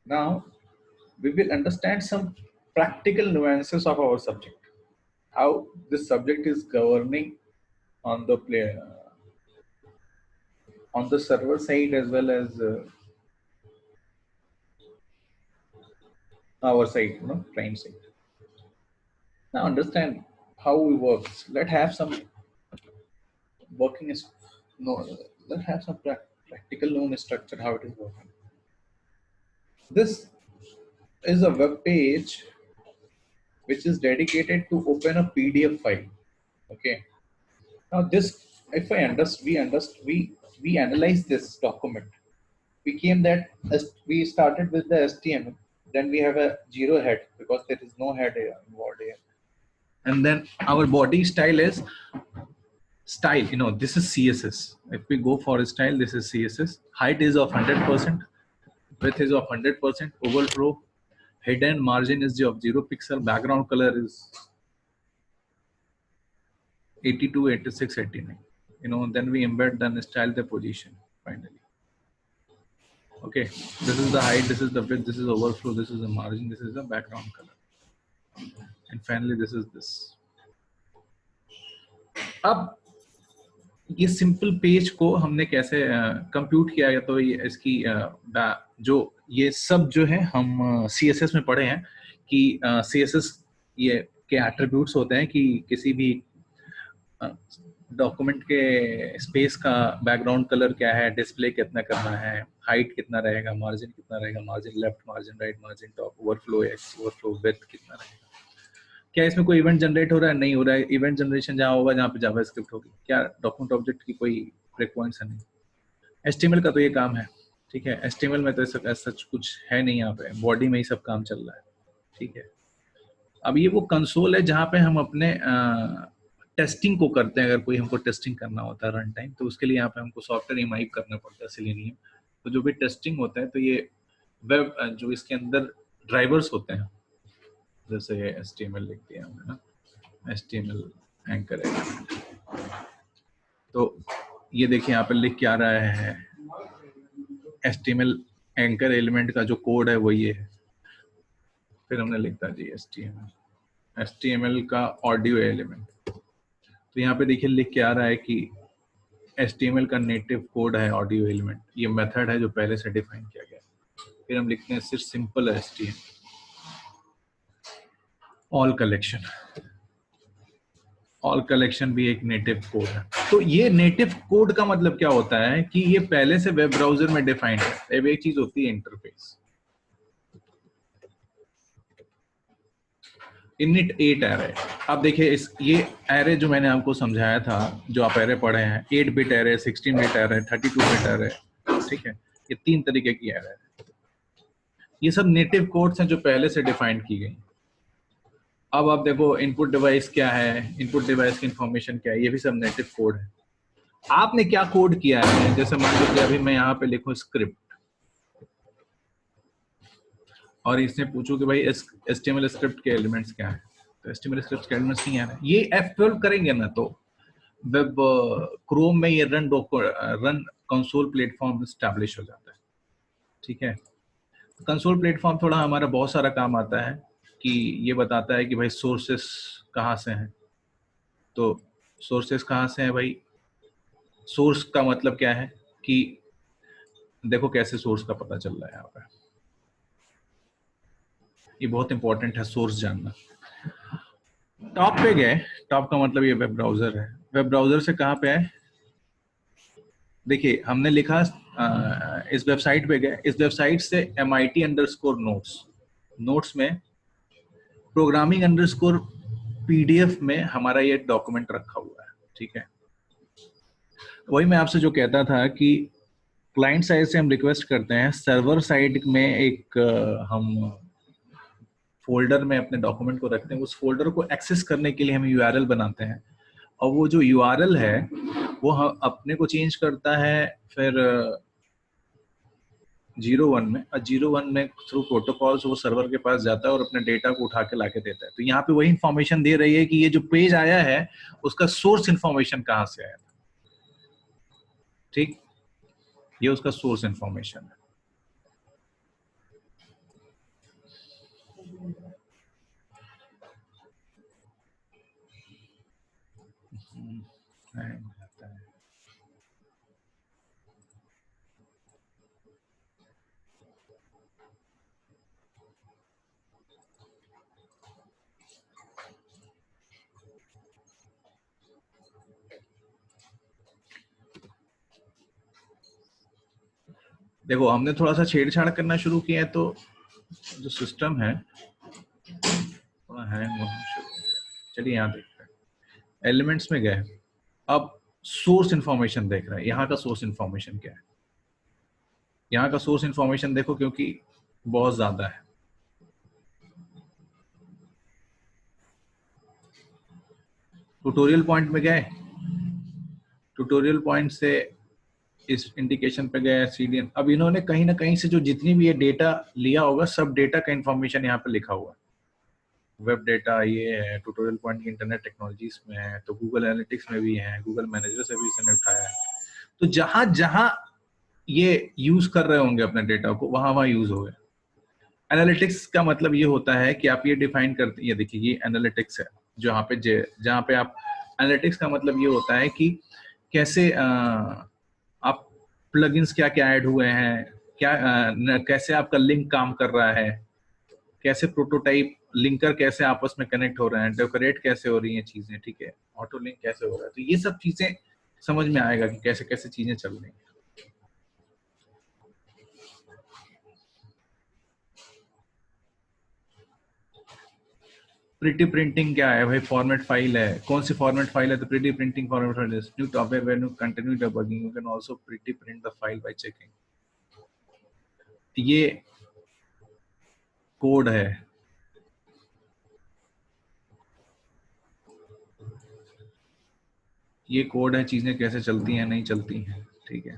Now we will understand some practical nuances of our subject, how this subject is governing on the play, on the server side as well as our side, client side. Now understand how we work. Let have some working is no. Let have some practical known structure how it is working. This is a web page which is dedicated to open a PDF file. Okay. Now this, if I we analyze this document. We came that as we started with the HTML. Then we have a zero head because there is no head involved here. And then our body style is style. This is CSS. If we go for a style, this is CSS. Height is of 100%. Width is of 100%. Overflow. Hidden margin is of 0 pixel. Background color is 82, 86, 89. Then we embed then style the position finally. Okay, this is the height, this is the width, this is overflow, this is the margin, this is the background color, and finally this is this. अब ये simple page को हमने कैसे compute किया है, तो ये इसकी जो ये सब जो है हम CSS में पढ़े हैं कि CSS ये के एट्रीब्यूट्स होते हैं कि किसी भी डॉक्यूमेंट के स्पेस का बैकग्राउंड कलर क्या है, डिस्प्ले कितना करना है, हाइट कितना रहेगा, मार्जिन कितना रहेगा, margin left, margin right, margin top, overflow x, overflow width कितना रहेगा, क्या इसमें कोई इवेंट जनरेट हो रहा है, नहीं हो रहा है, इवेंट जनरेशन जहाँ होगा जहाँ पे जावास्क्रिप्ट होगी, क्या डॉक्यूमेंट ऑब्जेक्ट की कोई ब्रेक पॉइंट्स है नहीं। HTML का तो ये काम है, ठीक है। HTML में तो ऐसा कुछ है नहीं, यहाँ पे बॉडी में ही सब काम चल रहा है, ठीक है। अब ये वो कंसोल है जहाँ पे हम अपने टेस्टिंग को करते हैं। अगर कोई हमको टेस्टिंग करना होता है रन टाइम, तो उसके लिए यहाँ पे हमको सॉफ्टवेयर इमाइब करना पड़ता है, सेलेनियम। तो जो भी टेस्टिंग होता है, तो ये वेब जो इसके अंदर ड्राइवर्स होते हैं, जैसे HTML लिख दिया हमने ना, HTML एंकर एलिमेंट, तो ये देखिए यहाँ पे लिख क्या रहा है, HTML एंकर एलिमेंट का जो कोड है वो ये है। फिर हमने लिखता जी HTML का ऑडियो एलिमेंट, तो यहाँ पे देखिए लिख के आ रहा है कि HTML का नेटिव कोड है ऑडियो एलिमेंट, ये मेथड है जो पहले से डिफाइन किया गया है। फिर हम लिखते हैं सिर्फ सिंपल HTML ऑल कलेक्शन भी एक नेटिव कोड है। तो ये नेटिव कोड का मतलब क्या होता है कि ये पहले से वेब ब्राउजर में डिफाइंड है। अब एक चीज होती है इंटरफेस, इनिट 8 एरे। अब देखिए ये एरे जो मैंने आपको समझाया था, जो आप एरे पढ़े हैं, 8 bit array, 16 bit array, 32 bit array, ठीक है। ये 3 तरीके की एरे है। ये सब नेटिव कोड्स हैं जो पहले से डिफाइंड की गई। अब आप देखो इनपुट डिवाइस क्या है, इनपुट डिवाइस की इंफॉर्मेशन क्या है, ये भी सब नेटिव कोड है। आपने क्या कोड किया है, जैसे मान लीजिए अभी मैं यहाँ पे लिखूं स्क्रिप्ट और इसने पूछूं कि भाई HTML स्क्रिप्ट के एलिमेंट्स क्या है, तो HTML स्क्रिप्ट के एलिमेंट्स नहीं आ रहे। ये F12 करेंगे ना तो वेब क्रोम में ये रन कंसोल प्लेटफॉर्म एस्टैब्लिश हो जाता है, ठीक है। कंसोल प्लेटफॉर्म थोड़ा हमारा बहुत सारा काम आता है कि ये बताता है कि भाई सोर्सेस कहाँ से हैं। तो सोर्सेस कहाँ से हैं भाई, सोर्स का मतलब क्या है कि देखो कैसे सोर्स का पता चल रहा है यहाँ पे, ये बहुत इंपॉर्टेंट है सोर्स जानना। टॉप पे गए, टॉप का मतलब ये वेब ब्राउजर है। वेब ब्राउजर से कहाँ पे है, देखिए हमने लिखा इस वेबसाइट पे गए, इस वेबसाइट से MIT_notes, नोट्स में programming_ PDF में हमारा ये डॉक्यूमेंट रखा हुआ है, ठीक है। वही मैं आपसे जो कहता था कि क्लाइंट साइड से हम रिक्वेस्ट करते हैं, सर्वर साइड में एक हम फोल्डर में अपने डॉक्यूमेंट को रखते हैं। उस फोल्डर को एक्सेस करने के लिए हम URL बनाते हैं, और वो जो URL है वो हम अपने को चेंज करता है फिर 01 में, और 01 में थ्रू प्रोटोकॉल्स वो सर्वर के पास जाता है और अपने डेटा को उठा के लाके देता है। तो यहाँ पे वही इंफॉर्मेशन दे रही है कि ये जो पेज आया है उसका सोर्स इंफॉर्मेशन कहाँ से आया, ठीक, ये उसका सोर्स इंफॉर्मेशन है। hang होता है। देखो हमने थोड़ा सा छेड़छाड़ करना शुरू किया है तो जो सिस्टम है थोड़ा हैंग होना शुरू हो गया। चलिए यहाँ देखते हैं, एलिमेंट्स में गए, अब सोर्स इंफॉर्मेशन देख रहे हैं। यहाँ का सोर्स इंफॉर्मेशन क्या है, यहाँ का सोर्स इंफॉर्मेशन देखो क्योंकि बहुत ज्यादा है। ट्यूटोरियल पॉइंट में गए, ट्यूटोरियल पॉइंट से इस इंडिकेशन पे गए सीडीएन। अब इन्होंने कहीं ना कहीं से जो जितनी भी ये डेटा लिया होगा सब डेटा का इंफॉर्मेशन यहाँ पे लिखा हुआ है। वेब डेटा ये है, ट्यूटोरियल पॉइंट की इंटरनेट टेक्नोलॉजीज में है, तो गूगल एनालिटिक्स में भी है, गूगल मैनेजर से भी इसने उठाया है। तो जहां जहां ये यूज कर रहे होंगे अपने डेटा को वहां वहां यूज हो गए। एनालिटिक्स का मतलब ये होता है कि आप ये डिफाइन करते हैं, ये देखिए ये एनालिटिक्स है जहाँ पे जहाँ पे आप, एनालिटिक्स का मतलब ये होता है कि कैसे आप प्लगइन्स क्या क्या ऐड हुए हैं, क्या कैसे आपका लिंक काम कर रहा है, कैसे प्रोटोटाइप लिंकर कैसे आपस में कनेक्ट हो रहे हैं, डेकोरेट कैसे हो रही हैं चीजें, ठीक है, ऑटो लिंक कैसे हो रहा है। तो ये सब चीजें समझ में आएगा कि कैसे कैसे चीजें चल रही हैं। प्रिटी प्रिंटिंग क्या है भाई, फॉर्मेट फाइल है, कौन सी फॉर्मेट फाइल है, तो प्रिटी प्रिंटिंग फॉर्मेट फाइल है। New topic when you continue debugging you can also pretty print the file by checking. ये कोड है, ये कोड है, चीजें कैसे चलती हैं नहीं चलती हैं, ठीक है।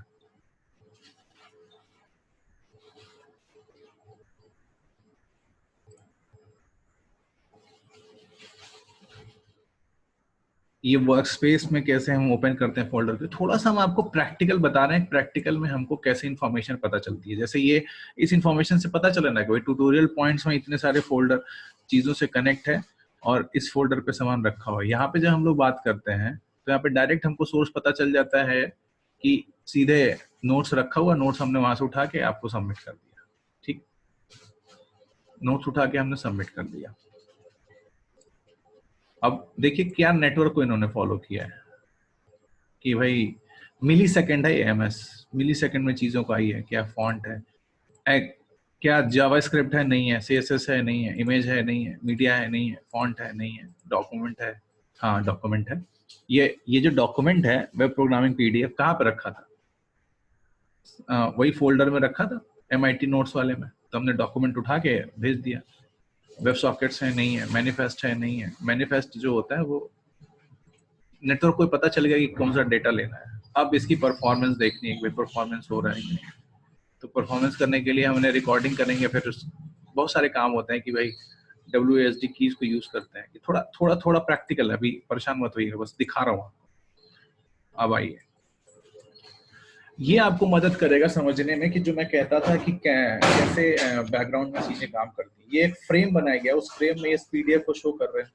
ये वर्क स्पेस में कैसे हम ओपन करते हैं फोल्डर पे, थोड़ा सा हम आपको प्रैक्टिकल बता रहे हैं, प्रैक्टिकल में हमको कैसे इन्फॉर्मेशन पता चलती है। जैसे ये इस इन्फॉर्मेशन से पता चले ना कि ट्यूटोरियल पॉइंट्स में इतने सारे फोल्डर चीजों से कनेक्ट है और इस फोल्डर पे सामान रखा हुआ है। यहाँ पे जब हम लोग बात करते हैं तो यहाँ पे डायरेक्ट हमको सोर्स पता चल जाता है कि सीधे नोट्स रखा हुआ, नोट्स हमने वहां से उठा के आपको सबमिट कर दिया, ठीक, नोट्स उठा के हमने सबमिट कर दिया। अब देखिए क्या नेटवर्क को इन्होंने फॉलो किया है कि भाई मिली सेकेंड है, एमएस मिली सेकेंड में चीजों का आई है, क्या फॉन्ट है, क्या जावास्क्रिप्ट है नहीं है, सीएसएस है नहीं है, इमेज है नहीं है, मीडिया है नहीं है, फॉन्ट है नहीं है, डॉक्यूमेंट है, हाँ डॉक्यूमेंट है। ये जो डॉक्यूमेंट है वेब प्रोग्रामिंग पीडीएफ कहाँ पे रखा था, वही फोल्डर में रखा था एमआईटी नोट्स वाले में, तो हमने डॉक्यूमेंट उठा के भेज दिया। वेब सॉकेट्स है नहीं है, मैनिफेस्ट है नहीं है, मैनिफेस्ट जो होता है वो नेटवर्क को पता चल गया कि कौन सा डेटा लेना है। अब इसकी परफॉर्मेंस देखनी है कि परफॉर्मेंस हो रहा है कि नहीं। तो परफॉर्मेंस करने के लिए हमने रिकॉर्डिंग करेंगे, फिर बहुत सारे काम होते हैं कि भाई WASD कीज को यूज करते हैं कि थोड़ा थोड़ा थोड़ा प्रैक्टिकल है, अभी परेशान मत होइएगा, बस दिखा रहा हूँ। अब आइए, ये आपको मदद करेगा समझने में कि जो मैं कहता था कि कैसे बैकग्राउंड में चीजें काम करती हैं। ये एक फ्रेम बनाया गया, उस फ्रेम में इस पीडीएफ को शो कर रहे हैं,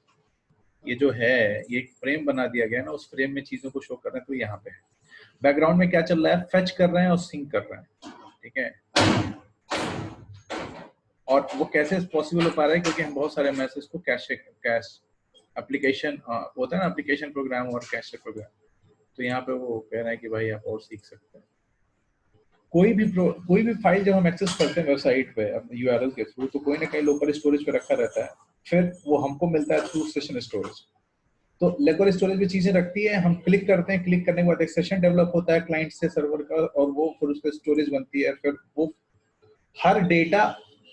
ये जो है ये एक फ्रेम बना दिया गया ना, उस फ्रेम में चीजों को शो कर रहे हैं। तो यहाँ पे बैकग्राउंड में क्या चल रहा है, फेच कर रहे हैं और सिंक कर रहे हैं, ठीक है। और वो कैसे पॉसिबल हो पा रहा है, क्योंकि हम बहुत सारे मैसेज को कैश एप्लीकेशन होता है ना, एप्लीकेशन प्रोग्राम और कैश प्रोग्राम, तो यहाँ पे वो कह रहा है कि भाई आप और सीख सकते हैं। कोई भी फाइल जब हम एक्सेस करते हैं वेबसाइट पे अपने यूआरएल के थ्रू, तो कोई ना कहीं लोकल स्टोरेज पे रखा रहता है, फिर वो हमको मिलता है थ्रू सेशन स्टोरेज। तो लोकल स्टोरेज में चीजें रखती है, हम क्लिक करते हैं, क्लिक करने के बाद एक सेशन डेवलप होता है क्लाइंट से सर्वर का, और वो फिर उस पर स्टोरेज बनती है। फिर वो हर डेटा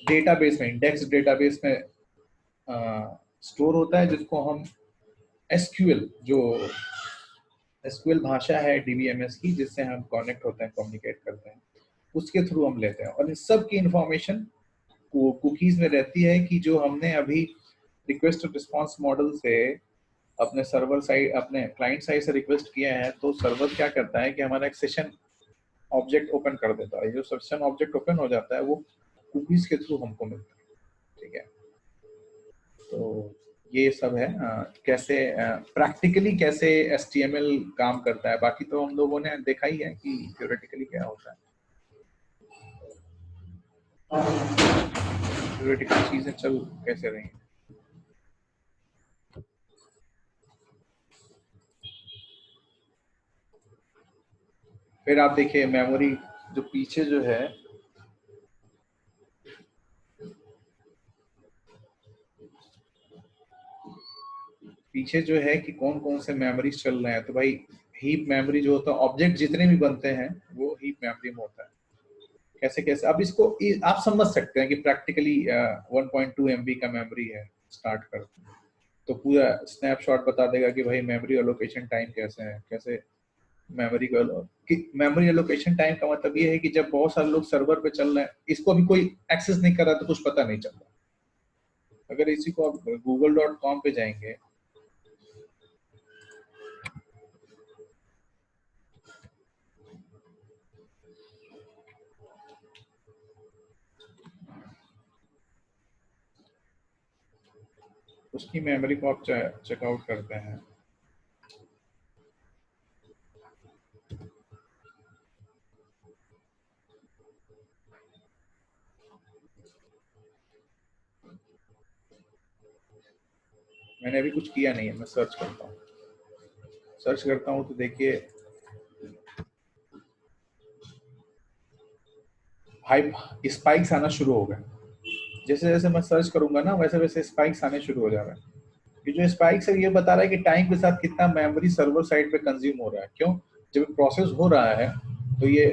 डेटाबेस में, इंडेक्स डेटाबेस में स्टोर होता है, जिसको हम एसक्यूएल, जो एसक्यूएल भाषा है डीबीएमएस की, जिससे हम कनेक्ट होते हैं, कम्युनिकेट करते हैं, उसके थ्रू हम लेते हैं। और इन सब की इंफॉर्मेशन कुकीज में रहती है कि जो हमने अभी रिक्वेस्ट रिस्पॉन्स मॉडल से अपने सर्वर साइड, अपने क्लाइंट साइड से रिक्वेस्ट किया है, तो सर्वर क्या करता है कि हमारा एक सेशन ऑब्जेक्ट ओपन कर देता है। जो सेशन ऑब्जेक्ट ओपन हो जाता है वो कुकीज के थ्रू हमको मिलता है, ठीक है। तो ये सब है कैसे प्रैक्टिकली कैसे HTML काम करता है। बाकी तो हम लोगों ने देखा ही है कि थ्योरेटिकली क्या होता है, थ्योरेटिकल चीजें चल कैसे रही हैं। फिर आप देखिए मेमोरी जो पीछे जो है, पीछे जो है कि कौन कौन से मेमोरीज चल रहे हैं। तो भाई हीप मेमोरी जो होता है, ऑब्जेक्ट जितने भी बनते हैं वो हीप मेमोरी में होता है। कैसे कैसे अब इसको आप समझ सकते हैं कि प्रैक्टिकली 1.2 MB का मेमोरी है, स्टार्ट करते हैं तो पूरा स्नैपशॉट बता देगा कि भाई मेमोरी एलोकेशन टाइम कैसे है, कैसे मेमोरी को मेमोरी एलोकेशन टाइम का मतलब ये है कि जब बहुत सारे लोग सर्वर पे चल रहे हैं, इसको अभी कोई एक्सेस नहीं कर रहा तो कुछ पता नहीं चल रहा। अगर इसी को आप google.com पे जाएंगे, उसकी मेमोरी को आप चेकआउट करते हैं, मैंने अभी कुछ किया नहीं है, मैं सर्च करता हूँ, सर्च करता हूँ तो देखिए हाइप स्पाइक्स आना शुरू हो गए। जैसे जैसे मैं सर्च करूंगा ना वैसे वैसे स्पाइक्स आने शुरू हो जा रहे हैं। ये जो स्पाइक्स है ये बता रहा है कि टाइम के साथ कितना मेमोरी सर्वर साइड पे कंज्यूम हो रहा है। क्यों? जब प्रोसेस हो रहा है तो ये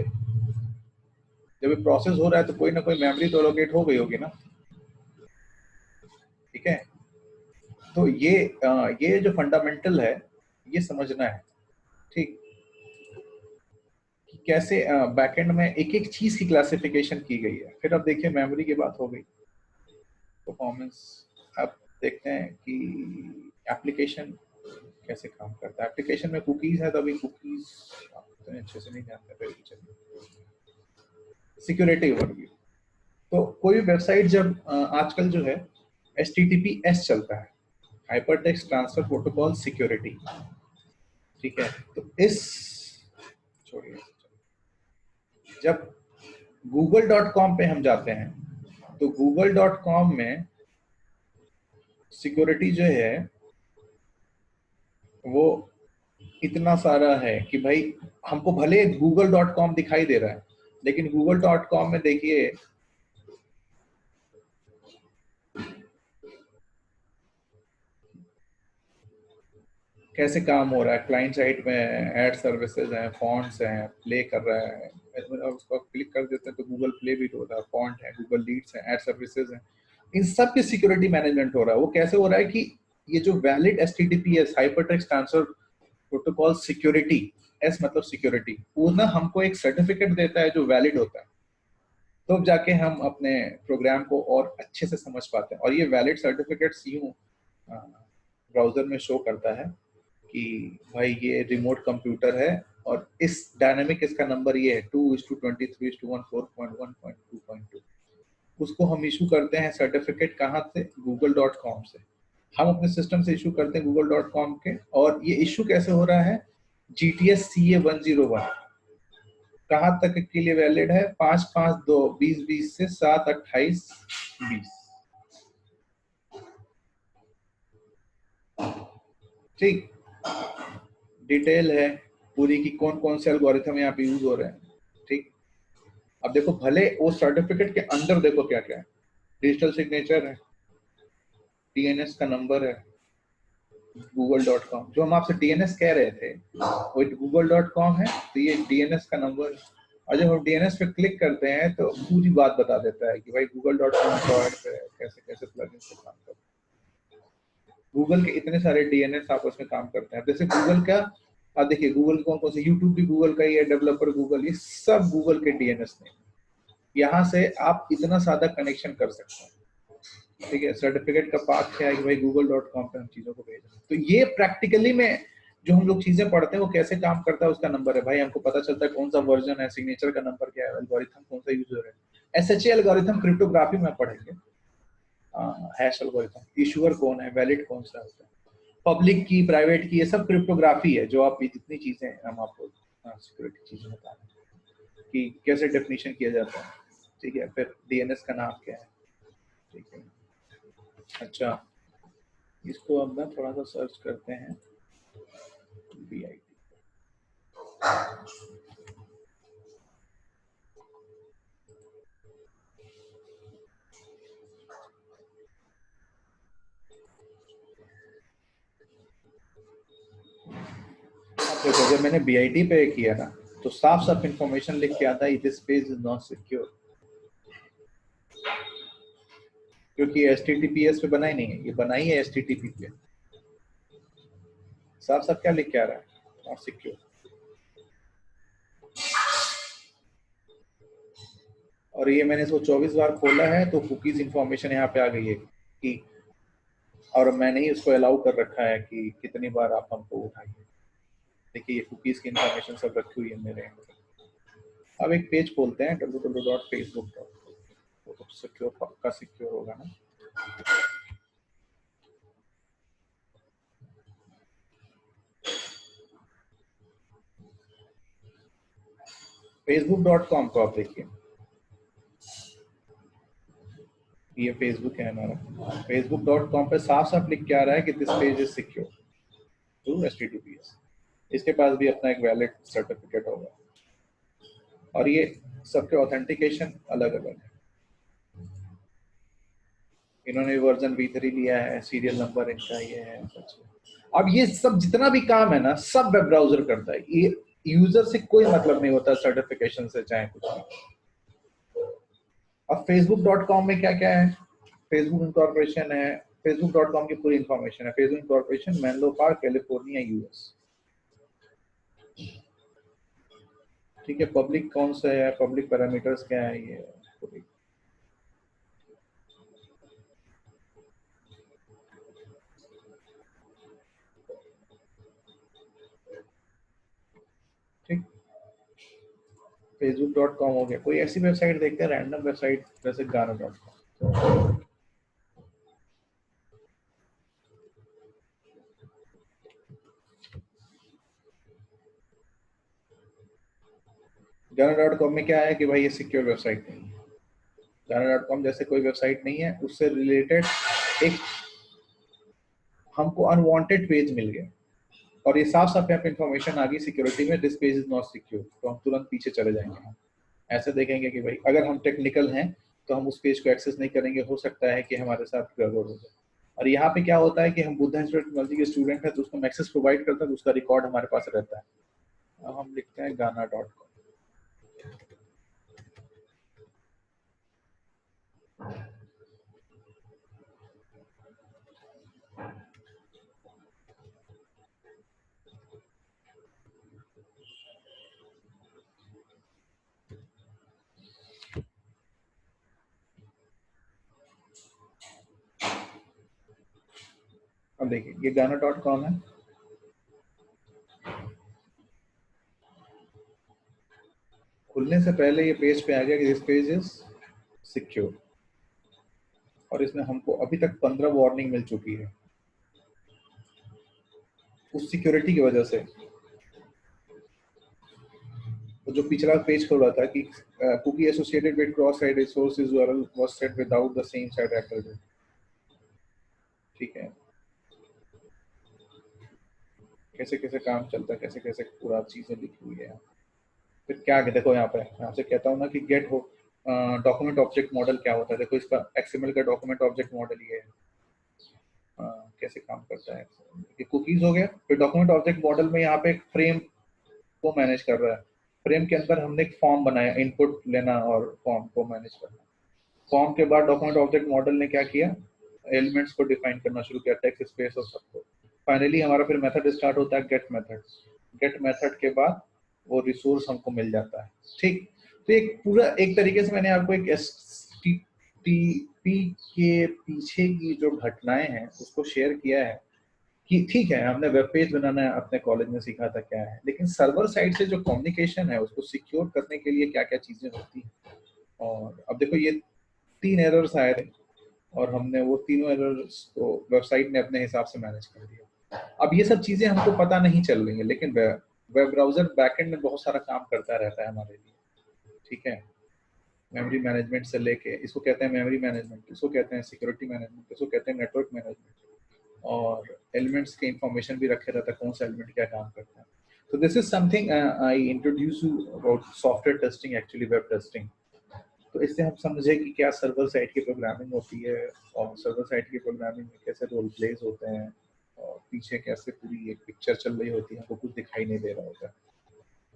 जब प्रोसेस हो रहा है तो कोई ना कोई मेमोरी तो एलोकेट हो गई होगी ना। ठीक है, तो ये जो फंडामेंटल है ये समझना है। ठीक, कि कैसे बैकएंड में एक एक चीज की क्लासिफिकेशन की गई है। फिर अब देखिए मेमोरी की बात हो गई, परफॉर्मेंस। अब देखते हैं कि एप्लीकेशन कैसे काम करता है। एप्लीकेशन में कुकीज है तो अभी कुकीज इतने अच्छे से नहीं जानते। फिर सिक्योरिटी ओवरव्यू, तो कोई भी वेबसाइट जब आजकल जो है HTTPS चलता है, hyper text transfer protocol security. ठीक है, तो इस छोड़िए, जब google.com पे हम जाते हैं तो google.com में सिक्योरिटी जो है वो इतना सारा है कि भाई हमको भले google.com दिखाई दे रहा है लेकिन google.com में देखिए कैसे काम हो रहा है। क्लाइंट साइड में एड सर्विसेज हैं, फॉन्ट्स हैं, प्ले कर रहा है, उसको क्लिक कर देते हैं तो गूगल प्ले भी होता है, फॉन्ट है, गूगल लीड्स है, एड सर्विसेज हैं। इन सब की सिक्योरिटी मैनेजमेंट हो रहा है। वो कैसे हो रहा है कि ये जो valid HTTPS hypertext transfer protocol security, S मतलब सिक्योरिटी, वो ना हमको एक सर्टिफिकेट देता है जो वैलिड होता है, तो जाके हम अपने प्रोग्राम को और अच्छे से समझ पाते हैं। और ये वैलिड सर्टिफिकेट्स यूं ब्राउजर में शो करता है कि भाई ये रिमोट कंप्यूटर है और इस डायनेमिक इसका नंबर ये है 2:23:114.1.2.2। उसको हम इशू करते हैं सर्टिफिकेट कहाँ से? google.com से। हम अपने सिस्टम से इशू करते हैं google.com के। और ये इशू कैसे हो रहा है? GTS CA 101 कहाँ तक के लिए वैलिड है? 5/5/2020 से 7/28/20। ठीक, डिटेल है पूरी की कौन कौन से एल्गोरिथम यहाँ पे यूज हो रहे हैं। ठीक, अब देखो भले वो सर्टिफिकेट के अंदर देखो क्या क्या है, डिजिटल सिग्नेचर है, DNS का नंबर है, google.com जो हम आपसे DNS कह रहे थे वो google.com है, तो ये DNS का नंबर है। और जब हम DNS पे क्लिक करते हैं तो पूरी बात बता देता है कि भाई google.com प्रोवाइड पे कैसे कैसे प्लगइन से काम करता है। गूगल के इतने सारे DNS आपस में काम करते हैं। जैसे गूगल का आप देखिए, गूगल कौन कौन से, यूट्यूब भी गूगल का ही है, डेवलपर गूगल, ये सब गूगल के DNS ने। यहाँ से आप इतना सादा कनेक्शन कर सकते हैं। ठीक है, सर्टिफिकेट का पाथ क्या है कि भाई google.com पे हम चीजों को भेज रहे हैं। तो ये प्रैक्टिकली में जो हम लोग चीजें पढ़ते हैं वो कैसे काम करता है उसका नंबर है। भाई हमको पता चलता है कौन सा वर्जन है, सिग्नेचर का नंबर क्या है, एल्गोरिथम कौन सा यूज हो रहा है। SHA एल्गोरिथम क्रिप्टोग्राफी में पढ़ेंगे, हैश एल्गोरिथम। इशूअर कौन है, वैलिड कौन सा होता है, पब्लिक की, प्राइवेट की, ये सब क्रिप्टोग्राफी है। जो आप जितनी चीजें हम आपको सिक्योरिटी चीजें बता रहे हैं कि कैसे डेफिनेशन किया जाता है, ठीक है। फिर डीएनएस का नाम क्या है, ठीक है। अच्छा, इसको अब ना थोड़ा सा सर्च करते हैं, BIT। अब देखो, जब मैंने BIT पे किया ना, तो साफ साफ इंफॉर्मेशन लिख के आता है, this page is not secure, क्योंकि HTTPS पे बना ही नहीं है, ये बना ही है HTTP पे। साफ साफ क्या लिख के आ रहा है, नॉट सिक्योर। और ये मैंने इसको 24 बार खोला है, तो कुकीज इंफॉर्मेशन यहाँ पे आ गई है कि, और मैंने ही उसको अलाउ कर रखा है कि कितनी बार आप हमको उठाइए। देखिए, ये कुकीज की इंफॉर्मेशन सब रखी हुई है मेरे। अब एक पेज खोलते हैं, www.facebook.com। तो सिक्योर, पक्का सिक्योर होगा ना। facebook.com को आप देखिए, ये फेसबुक है हमारा। facebook.com पे साफ साफ लिख के आ रहा है कि this page is secure through HTTPS। इसके पास भी अपना एक वैलिड सर्टिफिकेट होगा, और ये सबके ऑथेंटिकेशन अलग अलग है। इन्होंने वर्जन V3 लिया है, सीरियल नंबर इनका ये है। अब ये सब जितना भी काम है ना, सब वेब ब्राउजर करता है, ये यूजर से कोई मतलब नहीं होता सर्टिफिकेशन से, चाहे कुछ भी। अब facebook.com में क्या क्या है, फेसबुक इनकॉर्पोरेशन है, facebook.com की पूरी इंफॉर्मेशन है, Facebook incorporation, Menlo park, California, US। ठीक है, पब्लिक कौन सा है, पब्लिक पैरामीटर्स क्या है, ये ठीक। facebook.com हो गया। कोई ऐसी वेबसाइट देखते हैं, रैंडम वेबसाइट, जैसे गाना.com। गाना.com में क्या है कि भाई ये सिक्योर वेबसाइट नहीं है। गाना.com जैसे कोई वेबसाइट नहीं है, उससे रिलेटेड एक हमको अनवांटेड पेज मिल गया, और ये साफ साफ यहाँ पे इंफॉर्मेशन आ गई सिक्योरिटी में, this page is not secure. तो हम तुरंत पीछे चले जाएंगे, हम ऐसे देखेंगे कि भाई अगर हम टेक्निकल हैं तो हम उस पेज को एक्सेस नहीं करेंगे, हो सकता है कि हमारे साथ गड़बड़ हो जाए। और यहाँ पे क्या होता है कि हम बुद्धा इंस्टीट्यूट टेक्नोलॉजी के स्टूडेंट हैं, तो उसको एक्सेस प्रोवाइड करता है, तो उसका रिकॉर्ड हमारे पास रहता है। अब हम लिखते हैं गाना.com। अब देखिए, ये गाना.com है। खुलने से पहले ये पेज पे आ गया कि दिस पेज इज सिक्योर, और इसमें हमको अभी तक 15 वार्निंग मिल चुकी है उस सिक्योरिटी की वजह से। तो जो पिछला पेज खोला था कि cookie associated with cross site resources URL was set without the same site address. ठीक है, कैसे कैसे काम चलता है, कैसे कैसे पूरा चीजें लिखी हुई है। फिर क्या आगे देखो, यहाँ पे यहाँ से कहता हूँ ना कि गेट हो डॉक्यूमेंट ऑब्जेक्ट मॉडल क्या होता है। देखो, इसका XML का डॉक्यूमेंट ऑब्जेक्ट मॉडल ये है। कैसे काम करता है, ये कुकीज हो गया। फिर डॉक्यूमेंट ऑब्जेक्ट मॉडल में यहाँ पे एक फ्रेम को मैनेज कर रहा है। फ्रेम के अंदर हमने एक फॉर्म बनाया, इनपुट लेना और फॉर्म को मैनेज करना। फॉर्म के बाद डॉक्यूमेंट ऑब्जेक्ट मॉडल ने क्या किया, एलिमेंट्स को डिफाइन करना शुरू किया, टेक्स्ट स्पेस और सबको। फाइनली हमारा फिर मेथड स्टार्ट होता है, गेट मेथड। गेट मेथड के बाद वो रिसोर्स हमको मिल जाता है। ठीक, तो एक पूरा एक तरीके से मैंने आपको एक HTTP के पीछे की जो घटनाएं हैं उसको शेयर किया है कि ठीक है, हमने वेब पेज बनाना अपने कॉलेज में सीखा था क्या है, लेकिन सर्वर साइड से जो कम्युनिकेशन है उसको सिक्योर करने के लिए क्या क्या चीजें होती हैं। और अब देखो, ये 3 एरर्स आए थे, और हमने वो तीनों एरर्स को वेबसाइट ने अपने हिसाब से मैनेज कर दिया। अब ये सब चीजें हमको पता नहीं चल रही है, लेकिन वेब ब्राउजर बैकएंड में बहुत सारा काम करता रहता है हमारे लिए, ठीक है। मेमोरी मैनेजमेंट से लेके, इसको कहते हैं मेमोरी मैनेजमेंट, इसको कहते हैं सिक्योरिटी मैनेजमेंट, इसको कहते हैं नेटवर्क मैनेजमेंट, और एलिमेंट्स के इंफॉर्मेशन भी रखे रहता है, कौन सा एलिमेंट क्या काम करता है। So this is something I introduce you about software testing, actually web testing. तो इससे हम समझे कि क्या सर्वर साइड की प्रोग्रामिंग होती है, और सर्वर साइड की प्रोग्रामिंग में कैसे रोल प्लेस होते हैं, और पीछे कैसे पूरी एक पिक्चर चल रही होती है, हमको कुछ दिखाई नहीं दे रहा होता है।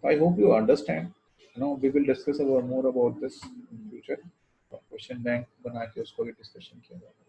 So I hope you understand. We will discuss more about this in future. Question bank बना के उसको भी डिस्कशन किया जाएगा।